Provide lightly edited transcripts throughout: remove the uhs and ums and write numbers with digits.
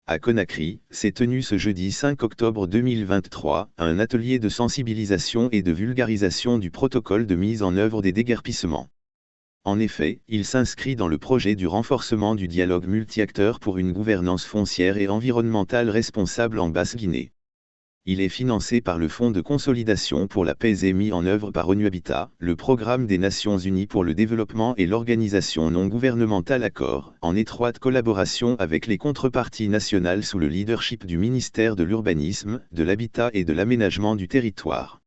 À Conakry, s'est tenu ce jeudi 5 octobre 2023, un atelier de sensibilisation et de vulgarisation du protocole de mise en œuvre des déguerpissements. En effet, il s'inscrit dans le projet du renforcement du dialogue multi-acteurs pour une gouvernance foncière et environnementale responsable en Basse-Guinée. Il est financé par le Fonds de consolidation pour la paix et mis en œuvre par ONU Habitat, le Programme des Nations Unies pour le développement et l'organisation non gouvernementale Accord, en étroite collaboration avec les contreparties nationales sous le leadership du ministère de l'Urbanisme, de l'Habitat et de l'Aménagement du Territoire.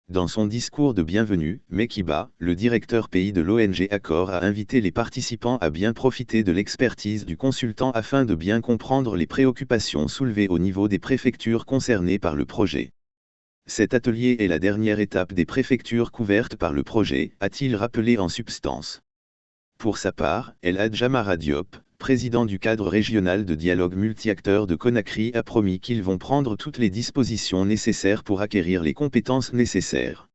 Dans son discours de bienvenue, Mekiba, le directeur pays de l'ONG Accor, a invité les participants à bien profiter de l'expertise du consultant afin de bien comprendre les préoccupations soulevées au niveau des préfectures concernées par le projet. Cet atelier est la dernière étape des préfectures couvertes par le projet, a-t-il rappelé en substance. Pour sa part, El Hadj Amara Diop, président du cadre régional de dialogue multi-acteurs de Conakry, a promis qu'ils vont prendre toutes les dispositions nécessaires pour acquérir les compétences nécessaires.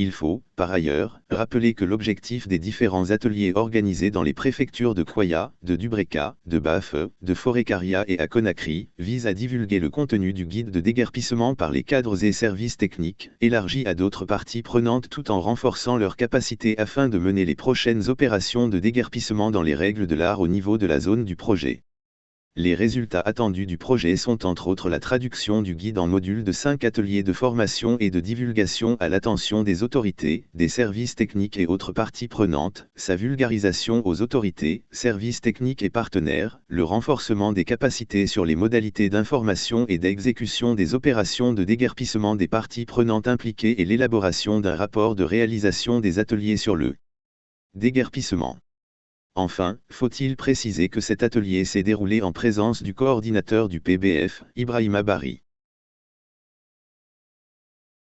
Il faut, par ailleurs, rappeler que l'objectif des différents ateliers organisés dans les préfectures de Kouaya, de Dubreka, de Bafeu, de Forêt-Caria et à Conakry, vise à divulguer le contenu du guide de déguerpissement par les cadres et services techniques, élargi à d'autres parties prenantes tout en renforçant leurs capacités afin de mener les prochaines opérations de déguerpissement dans les règles de l'art au niveau de la zone du projet. Les résultats attendus du projet sont entre autres la traduction du guide en modules de 5 ateliers de formation et de divulgation à l'attention des autorités, des services techniques et autres parties prenantes, sa vulgarisation aux autorités, services techniques et partenaires, le renforcement des capacités sur les modalités d'information et d'exécution des opérations de déguerpissement des parties prenantes impliquées et l'élaboration d'un rapport de réalisation des ateliers sur le déguerpissement. Enfin, faut-il préciser que cet atelier s'est déroulé en présence du coordinateur du PBF, Ibrahima Bari.